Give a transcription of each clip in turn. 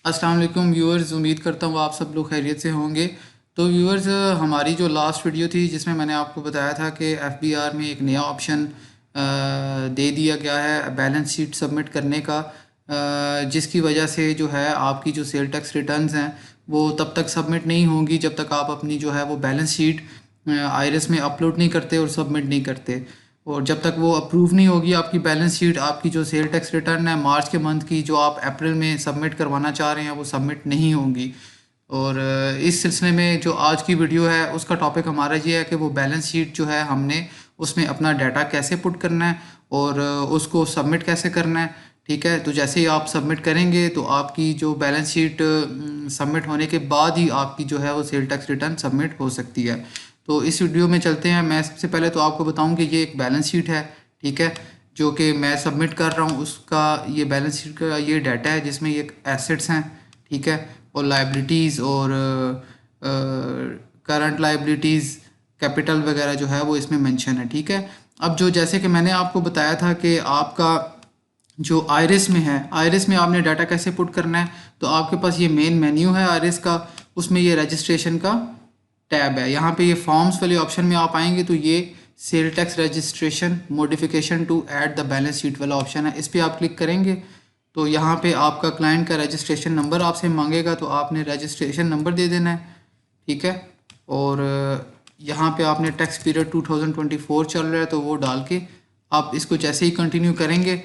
अस्सलाम वालेकुम व्यूअर्स, उम्मीद करता हूँ आप सब लोग खैरियत से होंगे। तो व्यूअर्स, हमारी जो लास्ट वीडियो थी जिसमें मैंने आपको बताया था कि एफबीआर में एक नया ऑप्शन दे दिया गया है बैलेंस शीट सबमिट करने का, जिसकी वजह से जो है आपकी जो सेल टैक्स रिटर्न्स हैं वो तब तक सबमिट नहीं होंगी जब तक आप अपनी जो है वो बैलेंस शीट आईआरएस में अपलोड नहीं करते और सबमिट नहीं करते। और जब तक वो अप्रूव नहीं होगी आपकी बैलेंस शीट, आपकी जो सेल टैक्स रिटर्न है मार्च के मंथ की जो आप अप्रैल में सबमिट करवाना चाह रहे हैं वो सबमिट नहीं होंगी। और इस सिलसिले में जो आज की वीडियो है उसका टॉपिक हमारा ये है कि वो बैलेंस शीट जो है हमने उसमें अपना डाटा कैसे पुट करना है और उसको सबमिट कैसे करना है। ठीक है, तो जैसे ही आप सबमिट करेंगे तो आपकी जो बैलेंस शीट सबमिट होने के बाद ही आपकी जो है वो सेल टैक्स रिटर्न सबमिट हो सकती है। तो इस वीडियो में चलते हैं। मैं सबसे पहले तो आपको बताऊं कि ये एक बैलेंस शीट है, ठीक है, जो कि मैं सबमिट कर रहा हूँ। उसका ये बैलेंस शीट का ये डाटा है जिसमें ये एसेट्स हैं, ठीक है, और लाइबिलिटीज़ और करंट लाइबिलिटीज़, कैपिटल वगैरह जो है वो इसमें मेंशन है, ठीक है। अब जो जैसे कि मैंने आपको बताया था कि आपका जो आइरिस में है, आइरिस में आपने डाटा कैसे पुट करना है, तो आपके पास ये मेन मेन्यू है आइरिस का, उसमें ये रजिस्ट्रेशन का टैब है। यहाँ पे ये फॉर्म्स वाले ऑप्शन में आप आएंगे तो ये sale tax registration modification to add the balance sheet वाला ऑप्शन है, इस पर आप क्लिक करेंगे तो यहाँ पे आपका क्लाइंट का रजिस्ट्रेशन नंबर आपसे मांगेगा, तो आपने रजिस्ट्रेशन नंबर दे देना है, ठीक है। और यहाँ पे आपने टैक्स पीरियड 2024 चल रहा है तो वो डाल के आप इसको जैसे ही कंटिन्यू करेंगे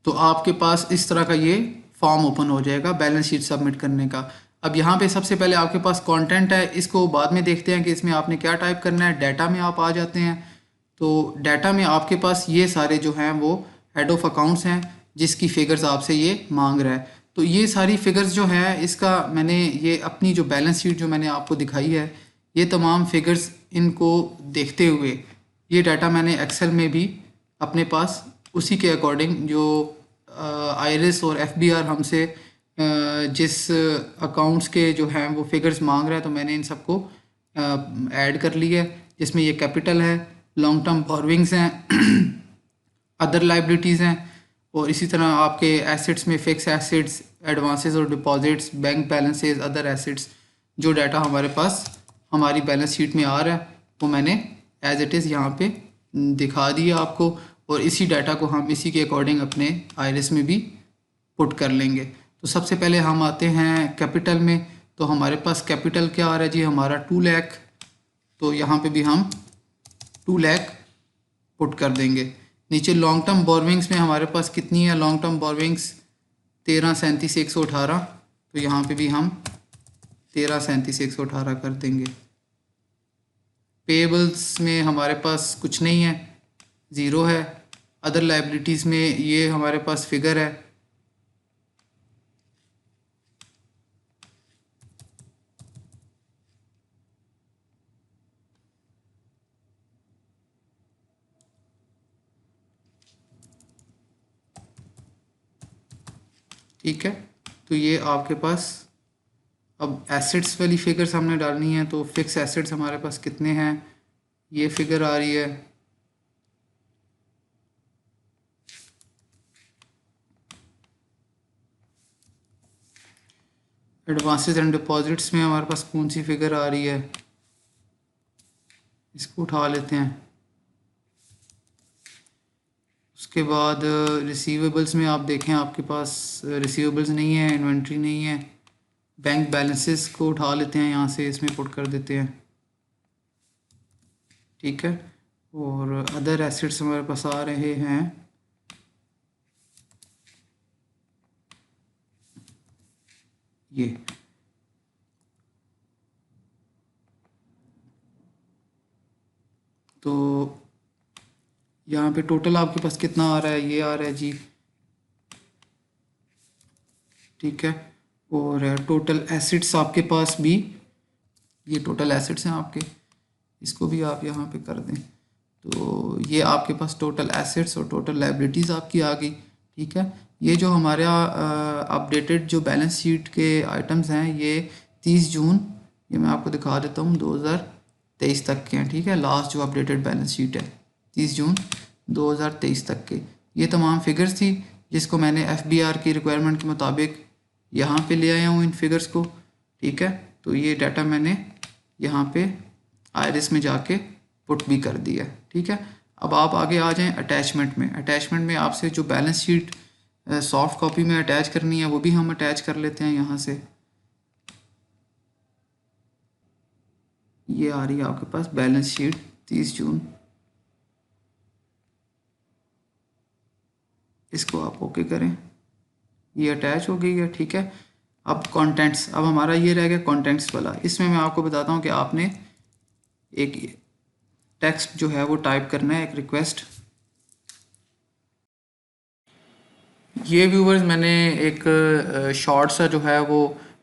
तो आपके पास इस तरह का ये फॉर्म ओपन हो जाएगा बैलेंस शीट सबमिट करने का। अब यहाँ पे सबसे पहले आपके पास कंटेंट है, इसको बाद में देखते हैं कि इसमें आपने क्या टाइप करना है। डाटा में आप आ जाते हैं तो डाटा में आपके पास ये सारे जो हैं वो हेड ऑफ अकाउंट्स हैं जिसकी फ़िगर्स आपसे ये मांग रहा है। तो ये सारी फ़िगर्स जो हैं इसका मैंने ये अपनी जो बैलेंस शीट जो मैंने आपको दिखाई है, ये तमाम फ़िगर्स इनको देखते हुए ये डाटा मैंने एक्सेल में भी अपने पास उसी के अकॉर्डिंग जो आईरिस और एफबीआर हमसे जिस अकाउंट्स के जो हैं वो फिगर्स मांग रहा है तो मैंने इन सबको ऐड कर लिया है, जिसमें ये कैपिटल है, लॉन्ग टर्म बोरविंग्स हैं, अदर लाइबिलिटीज़ हैं, और इसी तरह आपके एसेट्स में फिक्स एसेट्स, एडवांसेस और deposits, bank balances, other assets. जो डाटा हमारे पास हमारी बैलेंस शीट में आ रहा है वो मैंने एज इट इज़ यहाँ पे दिखा दिया आपको, और इसी डाटा को हम इसी के अकॉर्डिंग अपने आईरिस में भी पुट कर लेंगे। तो सबसे पहले हम आते हैं कैपिटल में, तो हमारे पास कैपिटल क्या आ रहा है जी, हमारा 2 लाख। तो यहाँ पे भी हम 2 लाख पुट कर देंगे। नीचे लॉन्ग टर्म बोरविंग्स में हमारे पास कितनी है लॉन्ग टर्म बोरविंग्स, 1337,118। तो यहाँ पे भी हम 1337,118 कर देंगे। पेबल्स में हमारे पास कुछ नहीं है, ज़ीरो है। अदर लाइबिलिटीज़ में ये हमारे पास फिगर है, ठीक है। तो ये आपके पास अब एसेट्स वाली फिगर्स हमने डालनी है, तो फिक्स एसेट्स हमारे पास कितने हैं ये फिगर आ रही है। एडवांसेस एंड डिपॉजिट्स में हमारे पास कौन सी फिगर आ रही है, इसको उठा लेते हैं। उसके बाद रिसीवेबल्स में आप देखें आपके पास रिसीवेबल्स नहीं है, इन्वेंट्री नहीं है। बैंक बैलेंसेस को उठा लेते हैं यहाँ से, इसमें पुट कर देते हैं, ठीक है। और अदर एसेट्स हमारे पास आ रहे हैं, ये तो यहाँ पे टोटल आपके पास कितना आ रहा है, ये आ रहा है जी, ठीक है। और टोटल एसेट्स आपके पास भी, ये टोटल एसेट्स हैं आपके, इसको भी आप यहाँ पे कर दें तो ये आपके पास टोटल एसेट्स और टोटल लाइबिलिटीज़ आपकी आ गई, ठीक है। ये जो हमारा अपडेटेड जो बैलेंस शीट के आइटम्स हैं ये 30 जून ये मैं आपको दिखा देता हूँ 2023 तक के हैं, ठीक है। लास्ट जो अपडेटेड बैलेंस शीट है 30 जून 2023 तक के, ये तमाम फिगर्स थी जिसको मैंने FBR की रिक्वायरमेंट के मुताबिक यहाँ पे ले आया हूँ इन फिगर्स को, ठीक है। तो ये डाटा मैंने यहाँ पे आयरिस में जाके पुट भी कर दिया, ठीक है। अब आप आगे आ जाएं अटैचमेंट में। अटैचमेंट में आपसे जो बैलेंस शीट सॉफ्ट कॉपी में अटैच करनी है वो भी हम अटैच कर लेते हैं यहाँ से। ये आ रही है आपके पास बैलेंस शीट 30 जून, इसको आप ओके करें, ये अटैच हो गई है, ठीक है। अब कंटेंट्स, अब हमारा ये रह गया कंटेंट्स वाला। इसमें मैं आपको बताता हूँ कि आपने एक टेक्स्ट जो है वो टाइप करना है, एक रिक्वेस्ट। ये व्यूवर्स मैंने एक शॉर्ट सा जो है वो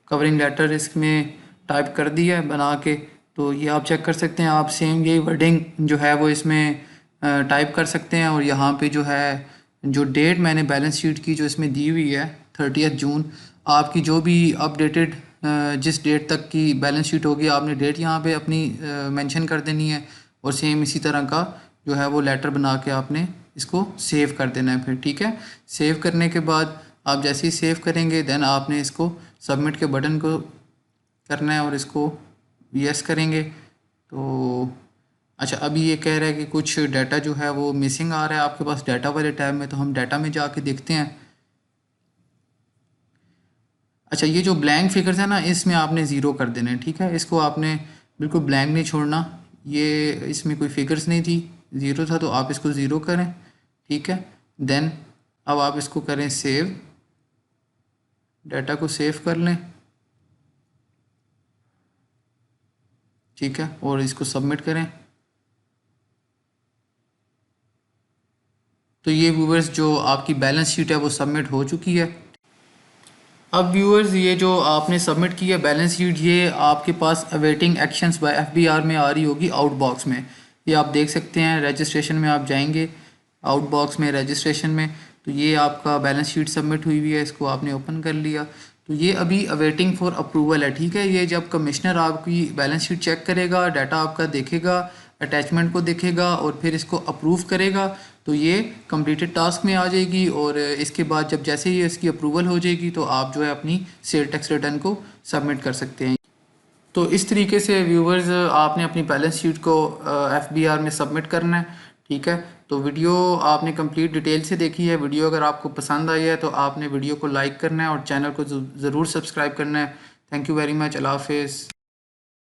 कवरिंग लेटर इसमें टाइप कर दिया है बना के। तो ये आप चेक कर सकते हैं, आप सेम यही वर्डिंग जो है वो इसमें टाइप कर सकते हैं। और यहाँ पे जो है जो डेट मैंने बैलेंस शीट की जो इसमें दी हुई है 30 जून, आपकी जो भी अपडेटेड जिस डेट तक की बैलेंस शीट होगी आपने डेट यहाँ पे अपनी मेंशन कर देनी है। और सेम इसी तरह का जो है वो लेटर बना के आपने इसको सेव कर देना है फिर, ठीक है। सेव करने के बाद आप जैसे ही सेव करेंगे देन आपने इसको सबमिट के बटन को करना है और इसको यस करेंगे। तो अच्छा, अभी ये कह रहा है कि कुछ डाटा जो है वो मिसिंग आ रहा है आपके पास डाटा वाले टैब में, तो हम डाटा में जाके देखते हैं। अच्छा, ये जो ब्लैंक फिगर्स है ना इसमें आपने ज़ीरो कर देना है, ठीक है। इसको आपने बिल्कुल ब्लैंक नहीं छोड़ना। ये इसमें कोई फिगर्स नहीं थी, ज़ीरो था, तो आप इसको ज़ीरो करें, ठीक है। देन अब आप इसको करें सेव, डाटा को सेव कर लें, ठीक है, और इसको सबमिट करें। तो ये व्यूअर्स जो आपकी बैलेंस शीट है वो सबमिट हो चुकी है। अब व्यूअर्स ये जो आपने सबमिट की है बैलेंस शीट, ये आपके पास अवेटिंग एक्शंस बाय FBR में आ रही होगी आउट बॉक्स में। ये आप देख सकते हैं, रजिस्ट्रेशन में आप जाएंगे, आउट बॉक्स में रजिस्ट्रेशन में, तो ये आपका बैलेंस शीट सबमिट हुई हुई है, इसको आपने ओपन कर लिया। तो ये अभी अवेटिंग फॉर अप्रूवल है, ठीक है। ये जब कमिश्नर आपकी बैलेंस शीट चेक करेगा, डाटा आपका देखेगा, अटैचमेंट को देखेगा और फिर इसको अप्रूव करेगा, तो ये कंप्लीटेड टास्क में आ जाएगी। और इसके बाद जब जैसे ही इसकी अप्रूवल हो जाएगी तो आप जो है अपनी सेल टैक्स रिटर्न को सबमिट कर सकते हैं। तो इस तरीके से व्यूवर्स आपने अपनी बैलेंस शीट को FBR में सबमिट करना है, ठीक है। तो वीडियो आपने कंप्लीट डिटेल से देखी है। वीडियो अगर आपको पसंद आई है तो आपने वीडियो को लाइक करना है और चैनल को ज़रूर सब्सक्राइब करना है। Thank you very much. अल्लाह हाफिज़।